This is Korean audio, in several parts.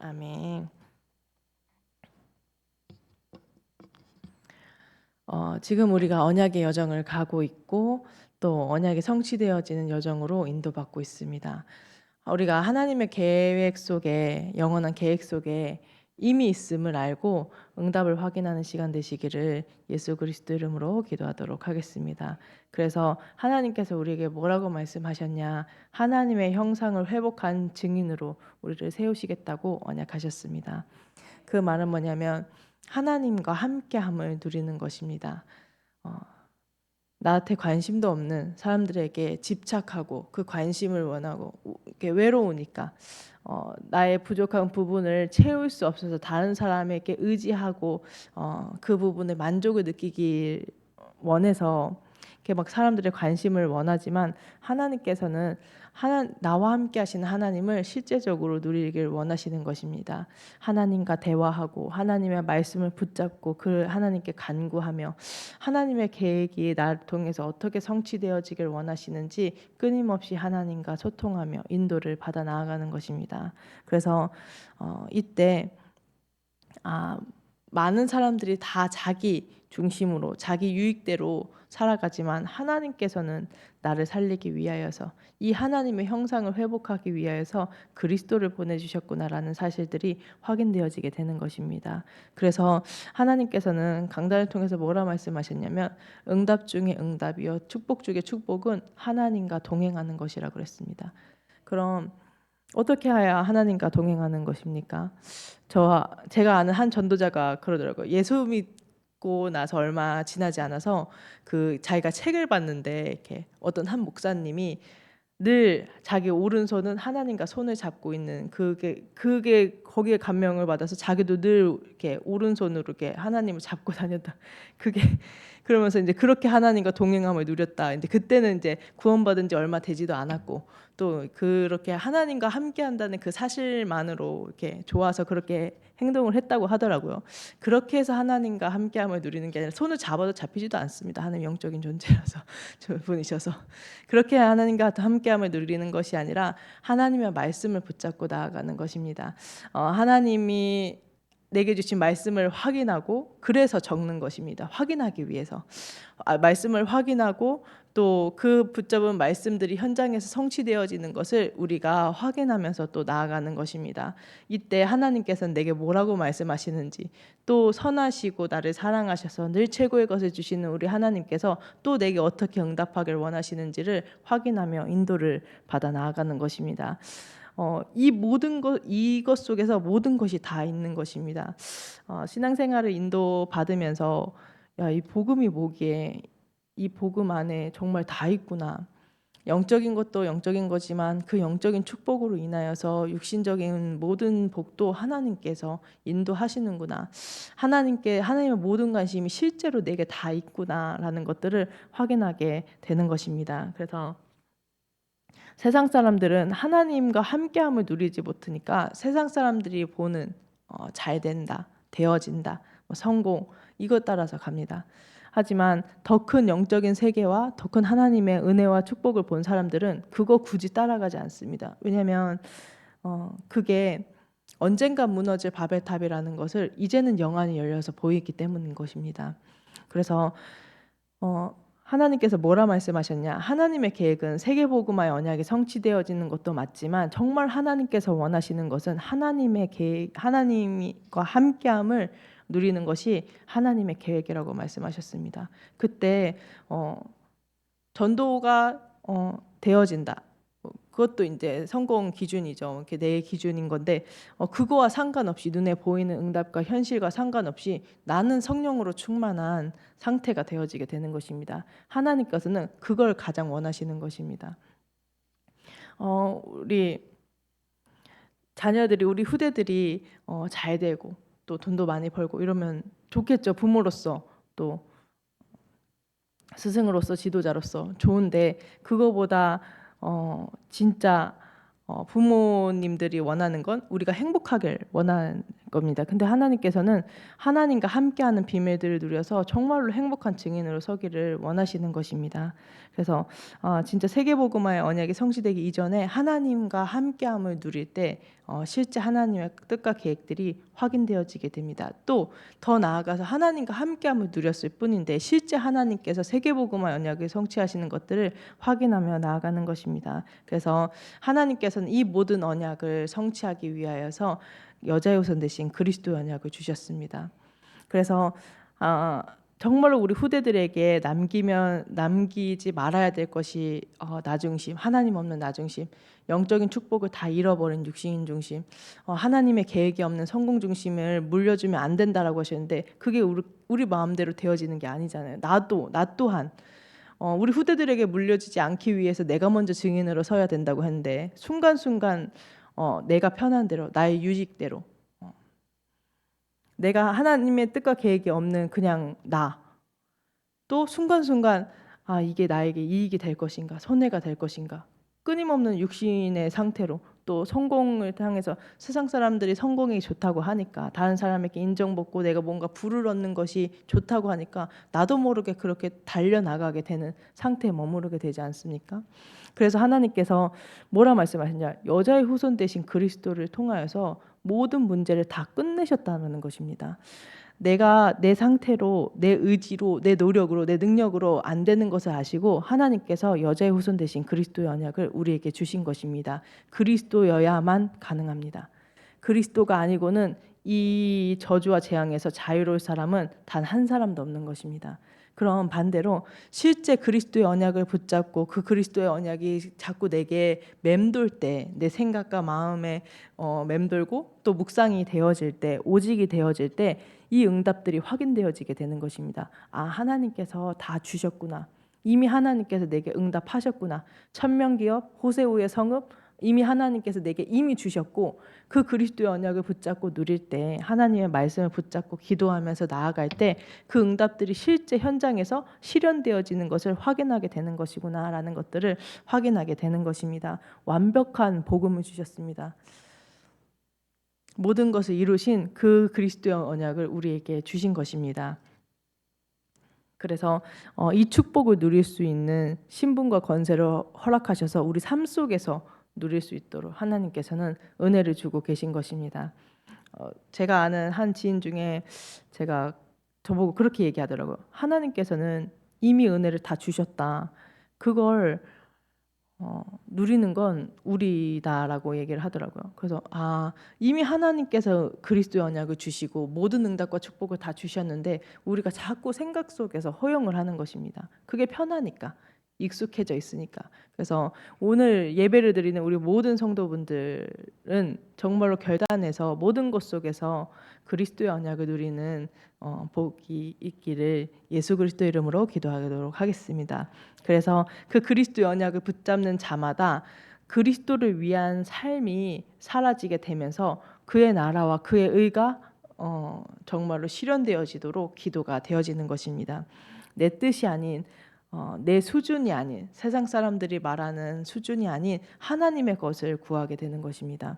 아멘. 지금 우리가 언약의 여정을 가고 있고 또 언약이 성취되어지는 여정으로 인도받고 있습니다. 우리가 하나님의 계획 속에, 영원한 계획 속에 이미 있음을 알고 응답을 확인하는 시간 되시기를 예수 그리스도 이름으로 기도하도록 하겠습니다. 그래서 하나님께서 우리에게 뭐라고 말씀하셨냐? 하나님의 형상을 회복한 증인으로 우리를 세우시겠다고 언약하셨습니다. 그 말은 뭐냐면 하나님과 함께함을 누리는 것입니다. 나한테 관심도 없는 사람들에게 집착하고 그 관심을 원하고 이렇게 외로우니까 나의 부족한 부분을 채울 수 없어서 다른 사람에게 의지하고 그 부분에 만족을 느끼길 원해서 이렇게 막 사람들의 관심을 원하지만 하나님께서는 나와 함께 하시는 하나님을 실제적으로 누리길 원하시는 것입니다. 하나님과 대화하고 하나님의 말씀을 붙잡고 그 하나님께 간구하며 하나님의 계획이 나를 통해서 어떻게 성취되어지길 원하시는지 끊임없이 하나님과 소통하며 인도를 받아 나아가는 것입니다. 그래서 이때 많은 사람들이 다 자기 중심으로 자기 유익대로 살아가지만 하나님께서는 나를 살리기 위하여서 이 하나님의 형상을 회복하기 위하여서 그리스도를 보내주셨구나라는 사실들이 확인되어지게 되는 것입니다. 그래서 하나님께서는 강단을 통해서 뭐라 말씀하셨냐면 응답 중에 응답이요 축복 중에 축복은 하나님과 동행하는 것이라 그랬습니다. 그럼 어떻게 해야 하나님과 동행하는 것입니까? 제가 아는 한 전도자가 그러더라고요. 예수 믿고 나서 얼마 지나지 않아서 자기가 책을 봤는데 이렇게 어떤 한 목사님이 늘 자기 오른손은 하나님과 손을 잡고 있는 그게 거기에 감명을 받아서 자기도 늘 이렇게 오른손으로 이렇게 하나님을 잡고 다녔다. 그게 그러면서 이제 그렇게 하나님과 동행함을 누렸다. 이제 그때는 이제 구원받은 지 얼마 되지도 않았고 또 그렇게 하나님과 함께 한다는 그 사실만으로 이렇게 좋아서 그렇게 행동을 했다고 하더라고요. 그렇게 해서 하나님과 함께함을 누리는 게 아니라 손을 잡아도 잡히지도 않습니다. 하나님 영적인 존재라서 분이셔서 그렇게 하나님과 함께함을 누리는 것이 아니라 하나님의 말씀을 붙잡고 나아가는 것입니다. 하나님이 내게 주신 말씀을 확인하고 그래서 적는 것입니다. 확인하기 위해서 말씀을 확인하고 또 그 붙잡은 말씀들이 현장에서 성취되어지는 것을 우리가 확인하면서 또 나아가는 것입니다. 이때 하나님께서는 내게 뭐라고 말씀하시는지 또 선하시고 나를 사랑하셔서 늘 최고의 것을 주시는 우리 하나님께서 또 내게 어떻게 응답하길 원하시는지를 확인하며 인도를 받아 나아가는 것입니다. 이것 속에서 모든 것이 다 있는 것입니다. 신앙생활을 인도받으면서 이 복음이 뭐기에 이 복음 안에 정말 다 있구나. 영적인 것도 영적인 거지만 그 영적인 축복으로 인하여서 육신적인 모든 복도 하나님께서 인도하시는구나. 하나님의 모든 관심이 실제로 내게 다 있구나라는 것들을 확인하게 되는 것입니다. 그래서 세상 사람들은 하나님과 함께함을 누리지 못하니까 세상 사람들이 보는 잘 된다, 되어진다, 성공 이것 따라서 갑니다. 하지만 더 큰 영적인 세계와 더 큰 하나님의 은혜와 축복을 본 사람들은 그거 굳이 따라가지 않습니다. 왜냐하면 그게 언젠가 무너질 바벨탑이라는 것을 이제는 영안이 열려서 보이기 때문인 것입니다. 그래서 하나님께서 뭐라 말씀하셨냐? 하나님의 계획은 세계복음화의 언약이 성취되어지는 것도 맞지만 정말 하나님께서 원하시는 것은 하나님의 계획, 하나님과 함께함을 누리는 것이 하나님의 계획이라고 말씀하셨습니다. 그때 전도가 되어진다. 그것도 이제 성공 기준이죠. 이렇게 내 기준인 건데 그거와 상관없이 눈에 보이는 응답과 현실과 상관없이 나는 성령으로 충만한 상태가 되어지게 되는 것입니다. 하나님께서는 그걸 가장 원하시는 것입니다. 우리 자녀들이 우리 후대들이 잘 되고 또 돈도 많이 벌고 이러면 좋겠죠. 부모로서 또 스승으로서 지도자로서 좋은데 그거보다 진짜 부모님들이 원하는 건 우리가 행복하길 원하는 겁니다. 근데 하나님께서는 하나님과 함께하는 비밀들을 누려서 정말로 행복한 증인으로 서기를 원하시는 것입니다. 그래서 진짜 세계복음화의 언약이 성취되기 이전에 하나님과 함께함을 누릴 때 실제 하나님의 뜻과 계획들이 확인되어지게 됩니다. 또 더 나아가서 하나님과 함께함을 누렸을 뿐인데 실제 하나님께서 세계복음화 언약을 성취하시는 것들을 확인하며 나아가는 것입니다. 그래서 하나님께서는 이 모든 언약을 성취하기 위하여서 여자의 후손 대신 그리스도의 언약을 주셨습니다. 그래서 정말로 우리 후대들에게 남기지 말아야 될 것이 나중심, 하나님 없는 나중심, 영적인 축복을 다 잃어버린 육신 중심, 하나님의 계획이 없는 성공 중심을 물려주면 안 된다라고 하셨는데 그게 우리 마음대로 되어지는 게 아니잖아요. 나 또한 우리 후대들에게 물려지지 않기 위해서 내가 먼저 증인으로 서야 된다고 했는데 순간순간 내가 편한 대로 나의 유익대로 내가 하나님의 뜻과 계획이 없는 그냥 또 순간순간 이게 나에게 이익이 될 것인가 손해가 될 것인가 끊임없는 육신의 상태로 또 성공을 향해서 세상 사람들이 성공이 좋다고 하니까 다른 사람에게 인정받고 내가 뭔가 부를 얻는 것이 좋다고 하니까 나도 모르게 그렇게 달려나가게 되는 상태에 머무르게 되지 않습니까? 그래서 하나님께서 뭐라 말씀하셨냐? 여자의 후손 대신 그리스도를 통하여서 모든 문제를 다 끝내셨다는 것입니다. 내가 내 상태로 내 의지로 내 노력으로 내 능력으로 안 되는 것을 아시고 하나님께서 여자의 후손 대신 그리스도의 언약을 우리에게 주신 것입니다. 그리스도여야만 가능합니다. 그리스도가 아니고는 이 저주와 재앙에서 자유로울 사람은 단 한 사람도 없는 것입니다. 그럼 반대로 실제 그리스도의 언약을 붙잡고 그 그리스도의 언약이 자꾸 내게 맴돌 때 내 생각과 마음에 맴돌고 또 묵상이 되어질 때 오직이 되어질 때 이 응답들이 확인되어지게 되는 것입니다. 하나님께서 다 주셨구나. 이미 하나님께서 내게 응답하셨구나. 천명기업, 호세우의 성읍 이미 하나님께서 내게 이미 주셨고 그 그리스도의 언약을 붙잡고 누릴 때 하나님의 말씀을 붙잡고 기도하면서 나아갈 때 그 응답들이 실제 현장에서 실현되어지는 것을 확인하게 되는 것이구나라는 것들을 확인하게 되는 것입니다. 완벽한 복음을 주셨습니다. 모든 것을 이루신 그 그리스도의 언약을 우리에게 주신 것입니다. 그래서 이 축복을 누릴 수 있는 신분과 권세를 허락하셔서 우리 삶 속에서 누릴 수 있도록 하나님께서는 은혜를 주고 계신 것입니다. 제가 아는 한 지인 중에 제가 저보고 그렇게 얘기하더라고요. 하나님께서는 이미 은혜를 다 주셨다. 그걸 누리는 건 우리다라고 얘기를 하더라고요. 그래서 이미 하나님께서 그리스도의 언약을 주시고 모든 응답과 축복을 다 주셨는데 우리가 자꾸 생각 속에서 허용을 하는 것입니다. 그게 편하니까 익숙해져 있으니까. 그래서 오늘 예배를 드리는 우리 모든 성도분들은 정말로 결단해서 모든 것 속에서 그리스도의 언약을 누리는 복이 있기를 예수 그리스도 이름으로 기도하도록 하겠습니다. 그래서 그 그리스도의 언약을 붙잡는 자마다 그리스도를 위한 삶이 사라지게 되면서 그의 나라와 그의 의가 정말로 실현되어지도록 기도가 되어지는 것입니다. 내 뜻이 아닌 내 수준이 아닌 세상 사람들이 말하는 수준이 아닌 하나님의 것을 구하게 되는 것입니다.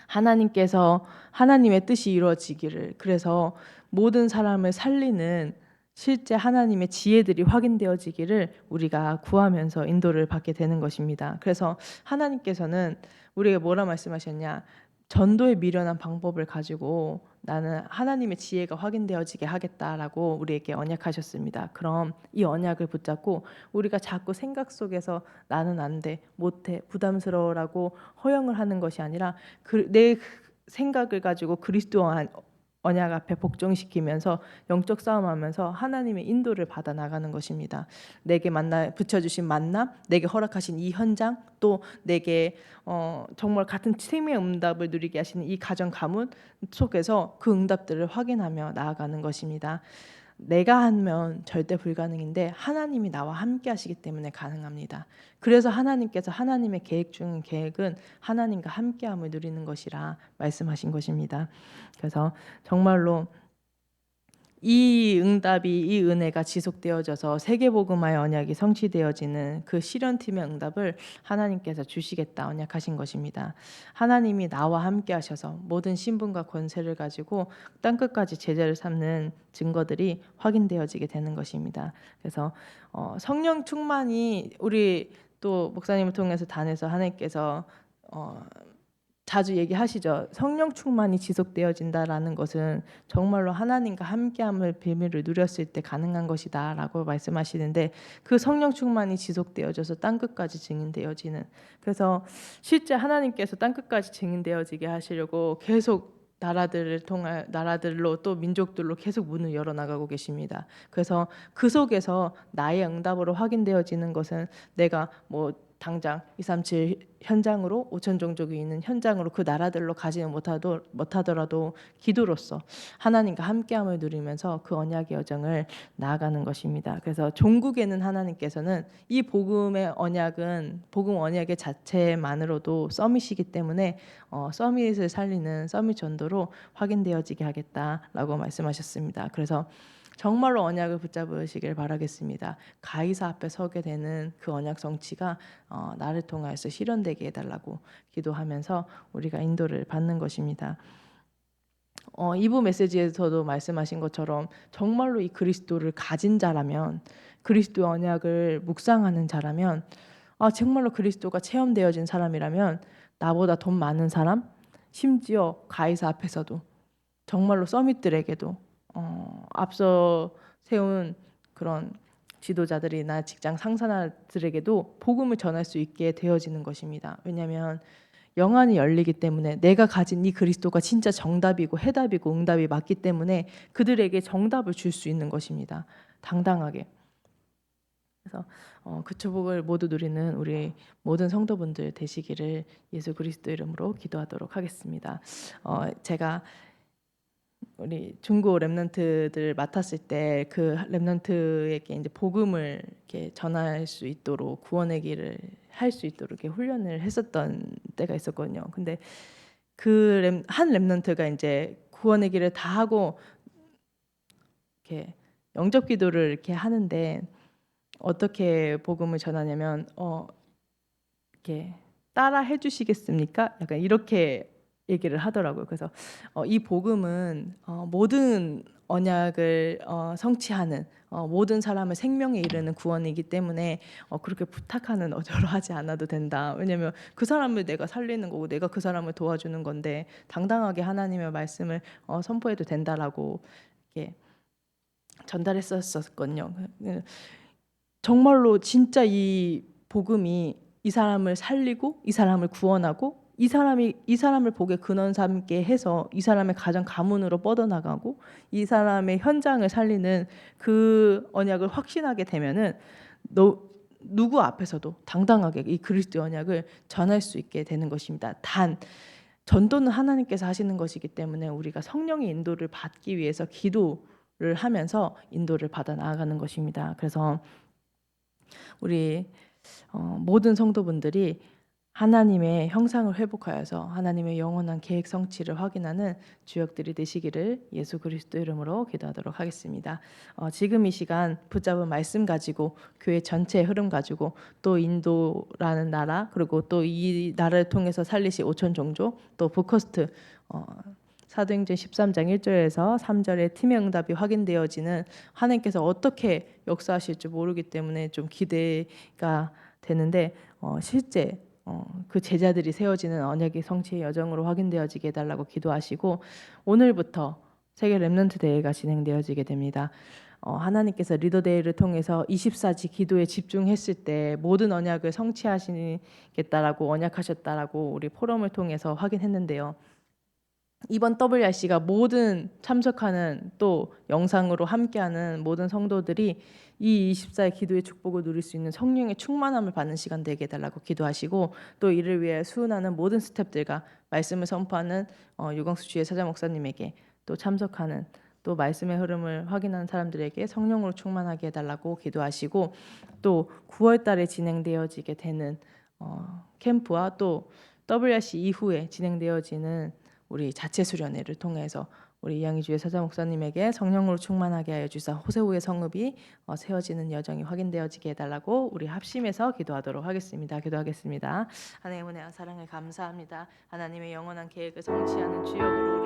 하나님께서 하나님의 뜻이 이루어지기를 그래서 모든 사람을 살리는 실제 하나님의 지혜들이 확인되어지기를 우리가 구하면서 인도를 받게 되는 것입니다. 그래서 하나님께서는 우리에게 뭐라 말씀하셨냐? 전도에 미련한 방법을 가지고 나는 하나님의 지혜가 확인되어지게 하겠다라고 우리에게 언약하셨습니다. 그럼 이 언약을 붙잡고 우리가 자꾸 생각 속에서 나는 안 돼, 못해, 부담스러워라고 허용을 하는 것이 아니라 내 생각을 가지고 그리스도 언약 앞에 복종시키면서 영적 싸움하면서 하나님의 인도를 받아 나가는 것입니다. 내게 붙여주신 만남, 내게 허락하신 이 현장, 또 내게 정말 같은 생명의 응답을 누리게 하시는 이 가정 가문 속에서 그 응답들을 확인하며 나아가는 것입니다. 내가 하면 절대 불가능인데 하나님이 나와 함께 하시기 때문에 가능합니다. 그래서 하나님께서 하나님의 계획 중 계획은 하나님과 함께함을 누리는 것이라 말씀하신 것입니다. 그래서 정말로 이 응답이 이 은혜가 지속되어져서 세계복음화의 언약이 성취되어지는 그 실현팀의 응답을 하나님께서 주시겠다 언약하신 것입니다. 하나님이 나와 함께 하셔서 모든 신분과 권세를 가지고 땅끝까지 제자를 삼는 증거들이 확인되어지게 되는 것입니다. 그래서 성령 충만이 우리 또 목사님을 통해서 단에서 하나님께서 자주 얘기하시죠. 성령 충만이 지속되어진다라는 것은 정말로 하나님과 함께함을 비밀을 누렸을 때 가능한 것이다라고 말씀하시는데 그 성령 충만이 지속되어져서 땅끝까지 증인되어지는 그래서 실제 하나님께서 땅끝까지 증인되어지게 하시려고 계속 나라들로 또 민족들로 계속 문을 열어나가고 계십니다. 그래서 그 속에서 나의 응답으로 확인되어지는 것은 내가 뭐 당장 237 현장으로 5천 종족이 있는 현장으로 그 나라들로 가지는 못하더라도 기도로서 하나님과 함께함을 누리면서 그 언약의 여정을 나아가는 것입니다. 그래서 종국에는 하나님께서는 이 복음의 언약은 복음 언약의 자체만으로도 서밋이기 때문에 서밋을 살리는 서밋 전도로 확인되어지게 하겠다라고 말씀하셨습니다. 그래서 정말로 언약을 붙잡으시길 바라겠습니다. 가이사 앞에 서게 되는 그 언약 성취가 나를 통하여서 실현되게 해달라고 기도하면서 우리가 인도를 받는 것입니다. 2부 메시지에서도 말씀하신 것처럼 정말로 이 그리스도를 가진 자라면 그리스도의 언약을 묵상하는 자라면 정말로 그리스도가 체험되어진 사람이라면 나보다 돈 많은 사람 심지어 가이사 앞에서도 정말로 서밋들에게도 앞서 세운 그런 지도자들이나 직장 상사들에게도 복음을 전할 수 있게 되어지는 것입니다. 왜냐하면 영안이 열리기 때문에 내가 가진 이 그리스도가 진짜 정답이고 해답이고 응답이 맞기 때문에 그들에게 정답을 줄 수 있는 것입니다. 당당하게. 그래서 그 축복을 모두 누리는 우리 모든 성도분들 되시기를 예수 그리스도 이름으로 기도하도록 하겠습니다. 제가 우리 중고 렘넌트들 맡았을 때 그 렘넌트에게 이제 복음을 이렇게 전할 수 있도록 구원의 길을 할 수 있도록 이렇게 훈련을 했었던 때가 있었거든요. 근데 그 한 렘넌트가 이제 구원의 길을 다 하고 이렇게 영접 기도를 이렇게 하는데 어떻게 복음을 전하냐면 이렇게 따라 해주시겠습니까? 약간 이렇게 얘기를 하더라고요. 그래서 이 복음은 모든 언약을 성취하는 모든 사람을 생명에 이르는 구원이기 때문에 그렇게 부탁하는 어조로 하지 않아도 된다. 왜냐하면 그 사람을 내가 살리는 거고 내가 그 사람을 도와주는 건데 당당하게 하나님의 말씀을 선포해도 된다라고 이렇게 전달했었거든요. 정말로 진짜 이 복음이 이 사람을 살리고 이 사람을 구원하고 이 사람을 복의 근원 삼게 해서 이 사람의 가정 가문으로 뻗어나가고 이 사람의 현장을 살리는 그 언약을 확신하게 되면은 누구 앞에서도 당당하게 이 그리스도의 언약을 전할 수 있게 되는 것입니다. 단 전도는 하나님께서 하시는 것이기 때문에 우리가 성령의 인도를 받기 위해서 기도를 하면서 인도를 받아 나아가는 것입니다. 그래서 우리 모든 성도분들이 하나님의 형상을 회복하여서 하나님의 영원한 계획 성취를 확인하는 주역들이 되시기를 예수 그리스도 이름으로 기도하도록 하겠습니다. 지금 이 시간 붙잡은 말씀 가지고 교회 전체의 흐름 가지고 또 인도라는 나라 그리고 또 이 나라를 통해서 살리실 5천 종족 또 북커스트 사도행전 13장 1절에서 3절에 팀의 응답이 확인되어지는 하나님께서 어떻게 역사하실지 모르기 때문에 좀 기대가 되는데 실제 그 제자들이 세워지는 언약의 성취의 여정으로 확인되어지게 해달라고 기도하시고 오늘부터 세계 렘넌트 대회가 진행되어지게 됩니다. 하나님께서 리더 대회를 통해서 24지 기도에 집중했을 때 모든 언약을 성취하시겠다라고 언약하셨다라고 우리 포럼을 통해서 확인했는데요. 이번 WRC가 모든 참석하는 또 영상으로 함께하는 모든 성도들이 이 24의 기도의 축복을 누릴 수 있는 성령의 충만함을 받는 시간 되게 해달라고 기도하시고 또 이를 위해 수훈하는 모든 스태프들과 말씀을 선포하는 유광수 주의 사자 목사님에게 또 참석하는 또 말씀의 흐름을 확인하는 사람들에게 성령으로 충만하게 해달라고 기도하시고 또 9월 달에 진행되어지게 되는 캠프와 또 WRC 이후에 진행되어지는 우리 자체 수련회를 통해서 우리 이양희 사자 목사님에게 성령으로 충만하게 하여 주사 호세우의 성읍이 세워지는 여정이 확인되어지게 해달라고 우리 합심해서 기도하도록 하겠습니다. 기도하겠습니다. 하나님의 은혜와 사랑을 감사합니다. 하나님의 영원한 계획을 성취하는 주역으로